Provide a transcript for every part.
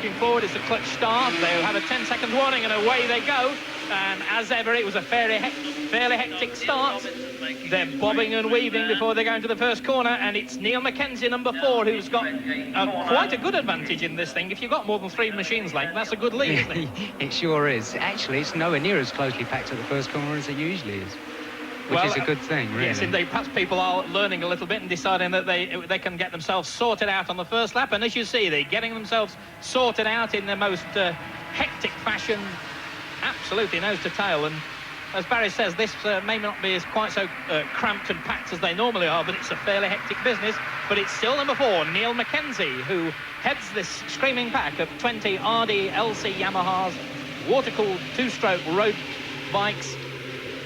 looking forward. It's a clutch start. They'll have a 10-second warning and away they go. And as ever, it was a fairly hectic start. They're bobbing and weaving before they go into the first corner, and it's Neil Mackenzie, number 4, who's got quite a good advantage in this thing. If you've got more than 3 machines length, that's a good lead, isn't it? It sure is. Actually, it's nowhere near as closely packed at the first corner as it usually is, which is a good thing, really. Yes, indeed. Perhaps people are learning a little bit and deciding that they can get themselves sorted out on the first lap, and as you see, they're getting themselves sorted out in the most hectic fashion, absolutely nose to tail. And as Barry says, this may not be as quite so cramped and packed as they normally are, but it's a fairly hectic business. But it's still number 4, Neil Mackenzie, who heads this screaming pack of 20 RD LC Yamahas, water-cooled 2-stroke road bikes.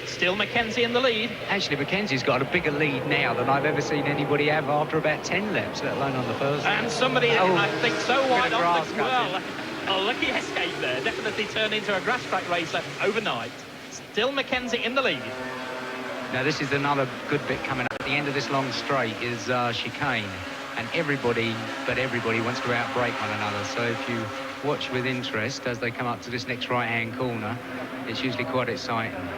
Still Mackenzie in the lead. Actually, Mackenzie's got a bigger lead now than I've ever seen anybody have after about 10 laps, let alone on the first lap. And somebody, I think, so wide off the well. A lucky escape there. Definitely turned into a grass track racer overnight. Still Mackenzie in the lead. Now, this is another good bit coming up. At the end of this long straight is chicane. And everybody wants to outbrake one another. So if you watch with interest as they come up to this next right-hand corner, it's usually quite exciting.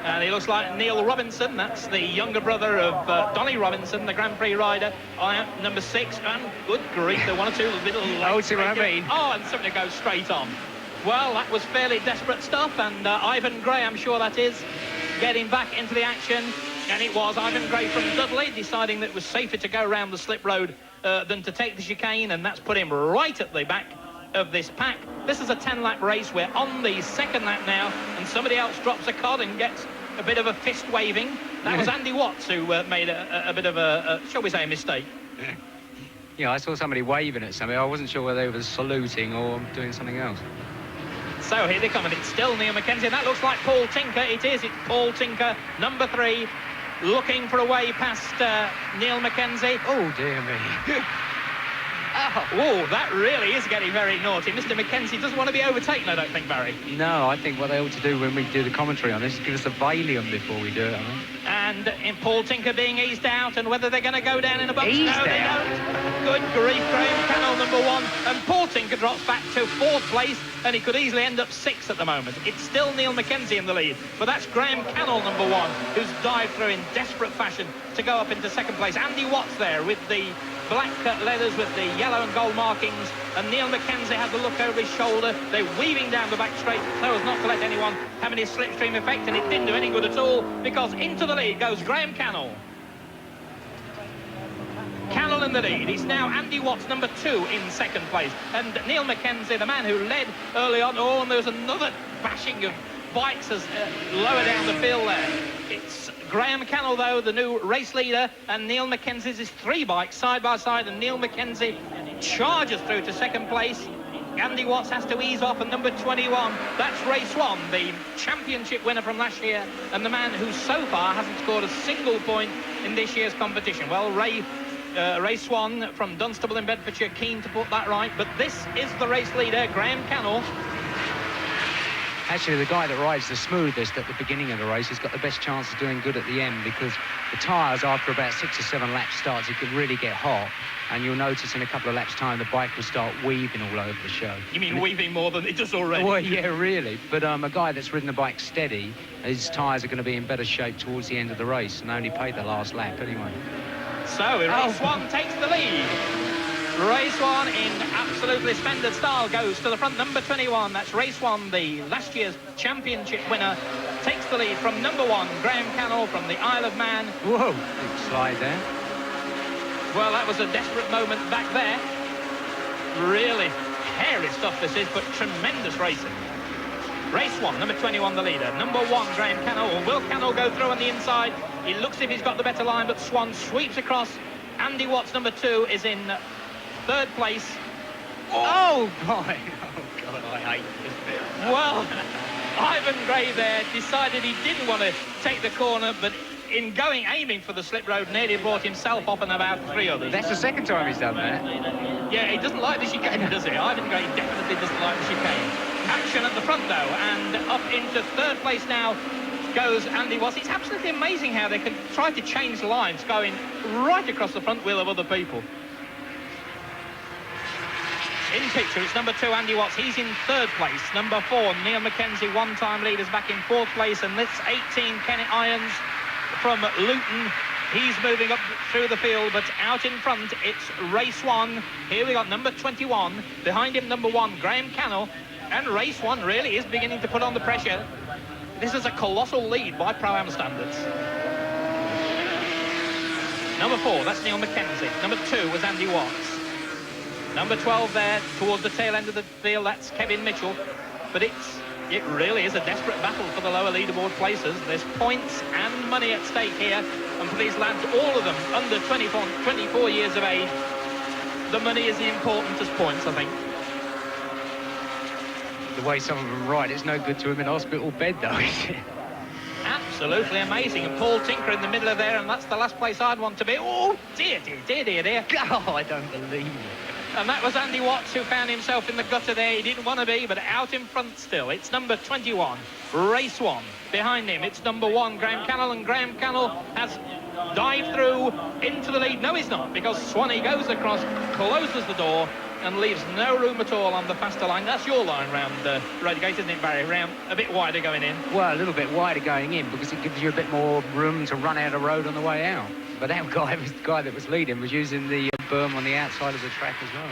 And he looks like Neil Robinson. That's the younger brother of Donny Robinson, the Grand Prix rider, number 6. And good grief, there are 1 or 2 little... Oh, see what I mean? Oh, and somebody goes straight on. Well, that was fairly desperate stuff, and Ivan Gray, I'm sure that is, getting back into the action. And it was Ivan Gray from Dudley deciding that it was safer to go around the slip road than to take the chicane, and that's put him right at the back of this pack. This is a 10-lap race. We're on the 2nd lap now, and somebody else drops a cod and gets a bit of a fist waving. That was Andy Watts who made a bit of a, shall we say, a mistake. Yeah, I saw somebody waving at somebody. I wasn't sure whether they were saluting or doing something else. So here they come, and it's still Neil Mackenzie, and that looks like Paul Tinker. It is. It's Paul Tinker, number 3, looking for a way past Neil Mackenzie. Oh, dear me. Oh, that really is getting very naughty. Mr. Mackenzie doesn't want to be overtaken, I don't think, Barry. No, I think what they ought to do when we do the commentary on this is give us a Valium before we do it, I think. And in Paul Tinker being eased out, and whether they're going to go down in a box. Eased no, they out? don't. Good grief, Graham Cannell, number 1. And Paul Tinker drops back to 4th place, and he could easily end up 6th at the moment. It's still Neil Mackenzie in the lead, but that's Graham Cannell, number 1, who's dived through in desperate fashion to go up into 2nd place. Andy Watts there with the black leathers with the yellow and gold markings, and Neil Mackenzie had the look over his shoulder. They're weaving down the back straight so as not to let anyone have any slipstream effect, and it didn't do any good at all, because into the lead goes Graham Cannell. Cannell in the lead. He's now Andy Watts, number 2, in 2nd place, and Neil Mackenzie, the man who led early on. Oh, and there's another bashing of bikes as lower down the field there. It's Graham Cannell, though, the new race leader, and Neil Mackenzie's is 3 bikes side by side, and Neil Mackenzie charges through to 2nd place. Andy Watts has to ease off, and number 21, that's Ray Swan, the championship winner from last year, and the man who so far hasn't scored a single point in this year's competition. Well, Ray Swan from Dunstable in Bedfordshire, keen to put that right, but this is the race leader, Graham Cannell. Actually, the guy that rides the smoothest at the beginning of the race has got the best chance of doing good at the end, because the tyres, after about 6 or 7 laps starts, it can really get hot, and you'll notice in a couple of laps' time the bike will start weaving all over the show. You mean weaving more than it does already? Well, yeah, really. But a guy that's ridden the bike steady, his tyres are going to be in better shape towards the end of the race, and only paid the last lap anyway. So, Ray Swan takes the lead. Ray Swan, in absolutely splendid style, goes to the front. Number 21, that's Ray Swan, the last year's championship winner, takes the lead from number 1, Graham Cannell from the Isle of Man. Whoa, big slide there. Well, that was a desperate moment back there. Really hairy stuff this is, but tremendous racing. Ray Swan, number 21, the leader. Number 1, Graham Cannell. Will Cannell go through on the inside? He looks as if he's got the better line, but Swan sweeps across. Andy Watts, number 2, is in 3rd place. Oh, boy. Oh, God, I hate this bit. Well, Ivan Gray there decided he didn't want to take the corner, but in aiming for the slip road, nearly brought himself off and about 3 others. That's the 2nd time he's done that. Yeah, he doesn't like the chicane, does he? Ivan Gray definitely doesn't like the chicane. Action at the front, though, and up into 3rd place now goes Andy Watts. It's absolutely amazing how they can try to change lines going right across the front wheel of other people. In picture, it's number 2, Andy Watts. He's in 3rd place. Number 4, Neil Mackenzie, one-time leaders, back in 4th place. And this 18, Kenny Irons from Luton. He's moving up through the field, but out in front, it's Race 1. Here we got number 21. Behind him, number 1, Graham Cannell. And Race 1 really is beginning to put on the pressure. This is a colossal lead by Pro-Am standards. Number 4, that's Neil Mackenzie. Number 2 was Andy Watts. Number 12 there, towards the tail end of the field, that's Kevin Mitchell. But it really is a desperate battle for the lower leaderboard places. There's points and money at stake here. And for these lads, all of them under 24 years of age, the money is the importantest points, I think. The way some of them ride, it's no good to him in hospital bed, though, is it? Absolutely amazing. And Paul Tinker in the middle of there, and that's the last place I'd want to be. Oh, dear. Oh, I don't believe it. And that was Andy Watts, who found himself in the gutter there. He didn't want to be, but out in front still. It's number 21, Race 1. Behind him, it's number 1, Graham Cannell, and Graham Cannell has dived through into the lead. No, he's not, because Swanee goes across, closes the door, and leaves no room at all on the faster line. That's your line round Rodgate, isn't it, Barry? Round a bit wider going in. Well, a little bit wider going in, because it gives you a bit more room to run out of road on the way out. But that guy that was leading was using the berm on the outside of the track as well.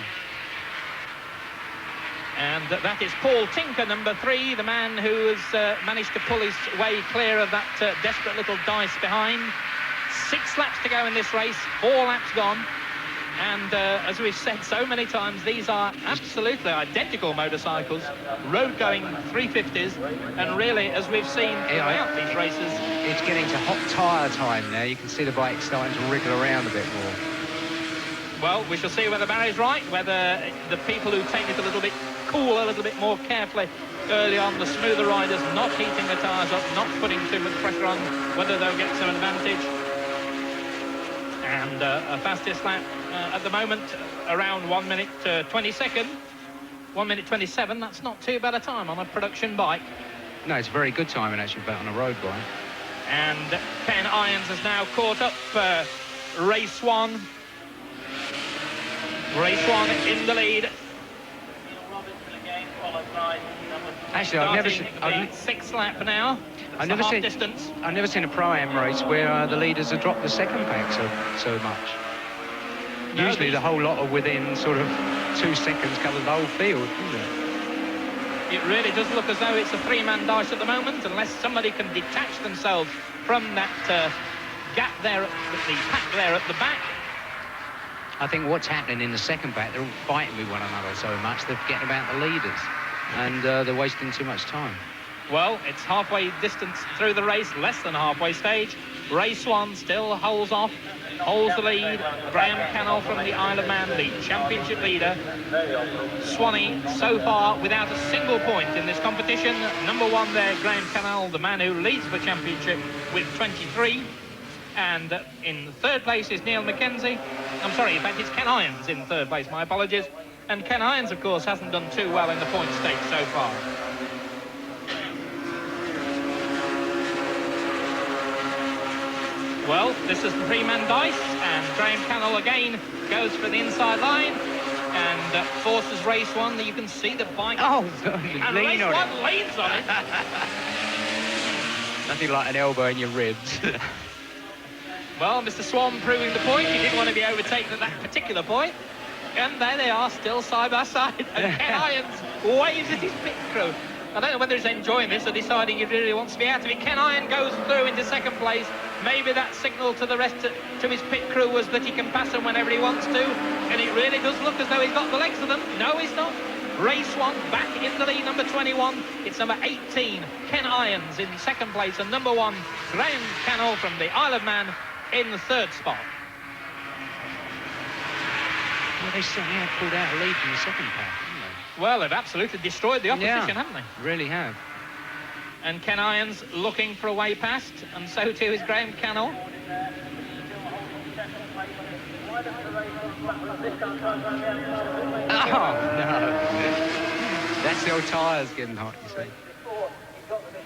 And that is Paul Tinker, number 3, the man who has managed to pull his way clear of that desperate little dice behind. 6 laps to go in this race, 4 laps gone. And as we've said so many times, these are absolutely identical motorcycles, road-going 350s, and really, as we've seen throughout these races... It's getting to hot tyre time now. You can see the bike starting to wriggle around a bit more. Well, we shall see whether Barry's right, whether the people who take it a little bit cool, a little bit more carefully early on, the smoother riders, not heating the tyres up, not putting too much pressure on, whether they'll get some advantage. And a fastest lap at the moment, around 1 minute 22nd. 1 minute 27, that's not too bad a time on a production bike. No, it's a very good time, and actually, on a road bike. And Ken Irons has now caught up Race 1. Race 1 in the lead. Actually, I've never seen... 6th lap now. I've never seen a Pro-Am race where the leaders have dropped the second pack so much. No, usually the whole lot are within sort of 2 seconds covers the whole field, doesn't it? It really does look as though it's a 3-man dice at the moment, unless somebody can detach themselves from that gap there, the pack there at the back. I think what's happening in the second pack, they're all fighting with one another so much, they're forgetting about the leaders, and they're wasting too much time. Well, it's halfway distance through the race, less than halfway stage. Race 1 still holds off, holds the lead. Graham Cannell from the Isle of Man, the championship leader. Swanee, so far, without a single point in this competition. Number 1 there, Graham Cannell, the man who leads the championship with 23. And in 3rd place is Neil Mackenzie. I'm sorry, in fact, it's Ken Irons in 3rd place, my apologies. And Ken Irons, of course, hasn't done too well in the point stakes so far. Well, this is the 3-man dice, and Graham Cannell again goes for the inside line and forces Race 1. You can see the bike. Oh, and Race 1 leans on it. Nothing like an elbow in your ribs. Well, Mr. Swan proving the point. He didn't want to be overtaken at that particular point. And there they are, still side by side. And Ken Irons waves at his pit crew. I don't know whether he's enjoying this or deciding he really wants to be out of it. Ken Irons goes through into 2nd place. Maybe that signal to the rest to his pit crew was that he can pass them whenever he wants to. And it really does look as though he's got the legs of them. No, he's not. Race 1 back in the lead, number 21. It's number 18, Ken Irons in 2nd place. And number 1, Graham Cannell from the Isle of Man in the 3rd spot. Well, they certainly have pulled out a lead from the second pack, haven't they? Well, they've absolutely destroyed the opposition, haven't they? Really have. And Ken Irons looking for a way past, and so too is Graham Cannell. Oh, no. That's the old tyres getting hot, you see.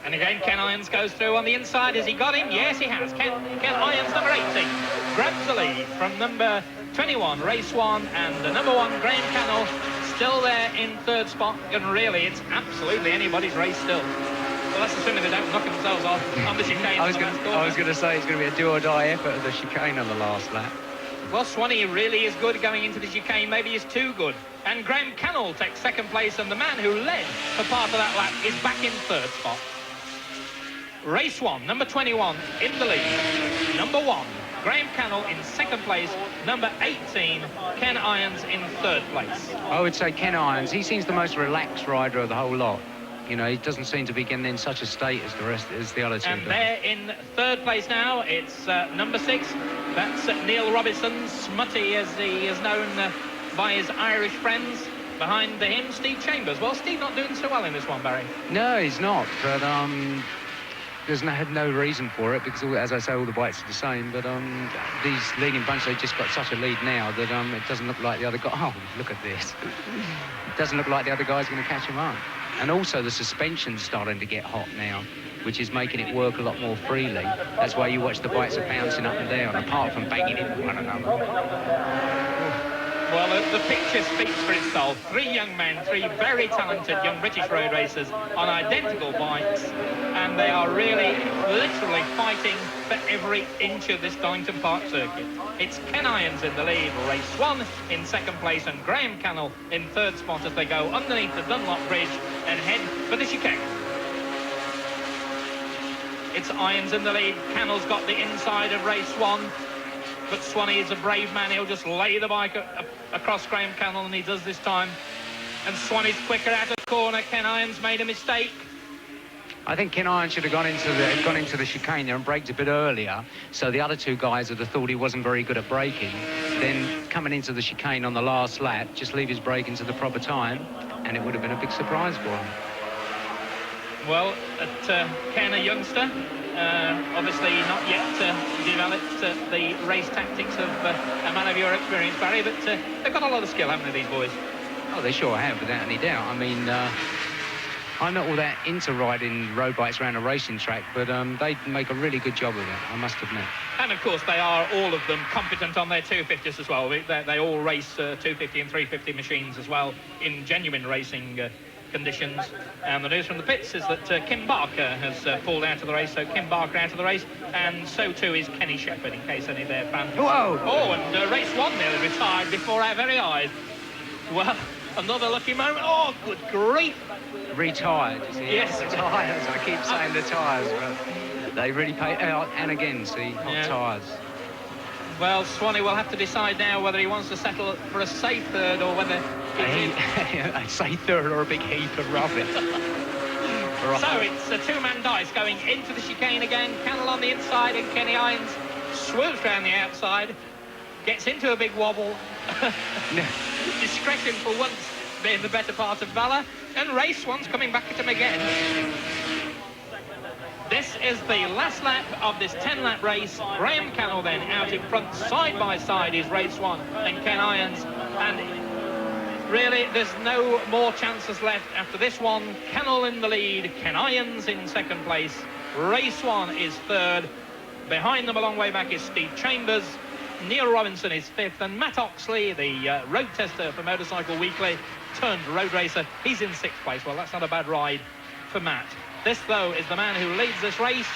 And again, Ken Irons goes through on the inside. Has he got him? Yes, he has. Ken Irons, number 18, grabs the lead from number 21, Race 1, and the number 1, Graham Cannell, still there in third spot, and really it's absolutely anybody's race still. Well, that's assuming they don't knock themselves off on the chicane. I was going to say it's going to be a do-or-die effort of the chicane on the last lap. Well, Swanee really is good going into the chicane, maybe he's too good. And Graham Cannell takes second place, and the man who led for part of that lap is back in third spot. Race 1, number 21 in the lead. Number 1, Graham Cannell in second place. Number 18, Ken Irons in third place. I would say Ken Irons, he seems the most relaxed rider of the whole lot. You know, he doesn't seem to be getting in such a state as the other two. And they're in third place now. It's number 6. That's Neil Robinson, Smutty as he is known by his Irish friends. Behind him, Steve Chambers. Well, Steve not doing so well in this one, Barry. No, he's not. But there's no reason for it because, as I say, all the bikes are the same. But these leading bunch, they've just got such a lead now that it doesn't look like the other guy. Oh, look at this. It doesn't look like the other guy's going to catch him up. And also the suspension's starting to get hot now, which is making it work a lot more freely. That's why you watch the bikes are bouncing up and down, apart from banging into one another. Well, the picture speaks for itself. 3 young men, 3 very talented young British road racers on identical bikes, and they are really, literally fighting for every inch of this Donington Park circuit. It's Ken Irons in the lead, race 1 in second place, and Graham Cannell in third spot as they go underneath the Dunlop Bridge and head for the chicane. It's Irons in the lead. Cannell's got the inside of race 1. But Swanee is a brave man. He'll just lay the bike across Graham Cannell, and he does this time. And Swanee's quicker out of the corner. Ken Irons made a mistake. I think Ken Irons should have gone into the chicane there and braked a bit earlier, so the other 2 guys would have thought he wasn't very good at braking. Then coming into the chicane on the last lap, just leave his braking to the proper time, and it would have been a big surprise for him. Well, Ken, a youngster, obviously not yet developed the race tactics of a man of your experience, Barry, but they've got a lot of skill, haven't they, these boys? Oh, they sure have, without any doubt. I mean, I'm not all that into riding road bikes around a racing track, but they make a really good job of it, I must admit. And, of course, they are, all of them, competent on their 250s as well. They all race 250 and 350 machines as well in genuine racing conditions. And the news from the pits is that Kim Barker has pulled out of the race, so Kim Barker out of the race, and so too is Kenny Shepherd, in case any of their fans... Whoa! Oh, and race 1 nearly retired before our very eyes. Well, another lucky moment. Oh, good grief! Retired, you see? Yes. The tyres, I keep saying the tyres, but they really pay out. And again, see, hot tyres. Well, Swanee will have to decide now whether he wants to settle for a safe third or whether... A safe third or a big heap of rubbish. So it's a 2-man dice going into the chicane again. Cannell on the inside and Kenny Irons swoops round the outside, gets into a big wobble. Discretion for once being the better part of valour, and race 1's coming back at him again. This is the last lap of this 10-lap race. Graham Cannell then out in front, side by side is race 1 and Ken Irons, and really there's no more chances left after this one. Cannell in the lead, Ken Irons in second place, race 1 is third. Behind them a long way back is Steve Chambers, Neil Robinson is 5th, and Matt Oxley, the road tester for Motorcycle Weekly turned road racer, he's in 6th place. Well, that's not a bad ride for Matt. This, though, is the man who leads this race.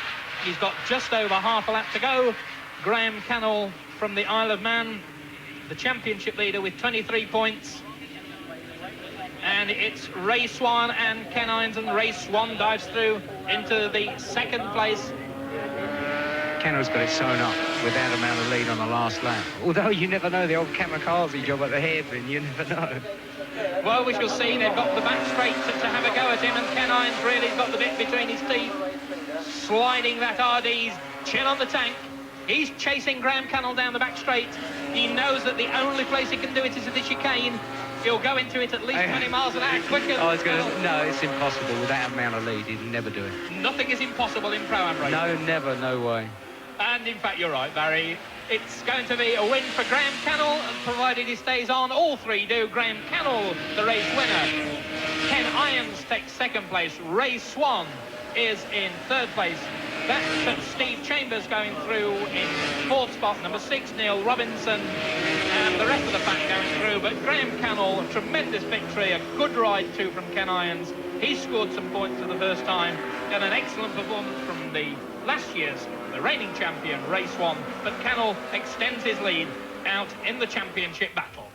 He's got just over half a lap to go. Graham Cannell from the Isle of Man, the championship leader with 23 points. And it's race 1, and Ken Irons in race 1 dives through into the second place. Cannell's got it sewn up with that amount of lead on the last lap. Although you never know, the old kamikaze job at the hairpin, you never know. Well, we shall see. They've got the back straight to have a go at him, and Ken Irons really has got the bit between his teeth, sliding that RD's chin on the tank. He's chasing Graham Cannell down the back straight. He knows that the only place he can do it is at the chicane. He'll go into it at least 20 miles an hour quicker. No, it's impossible. With that amount of lead, he'd never do it. Nothing is impossible in Pro-Am racing. No, never, no way. And in fact, you're right, Barry. It's going to be a win for Graham Cannell, provided he stays on. All 3 do. Graham Cannell, the race winner. Ken Irons takes second place. Race 1 is in third place. That's Steve Chambers going through in fourth spot. Number 6, Neil Robinson. and the rest of the pack going through. But Graham Cannell, a tremendous victory, a good ride too from Ken Irons. He scored some points for the first time, and an excellent performance from the last year's, the reigning champion, race 1. But Cannell extends his lead out in the championship battle.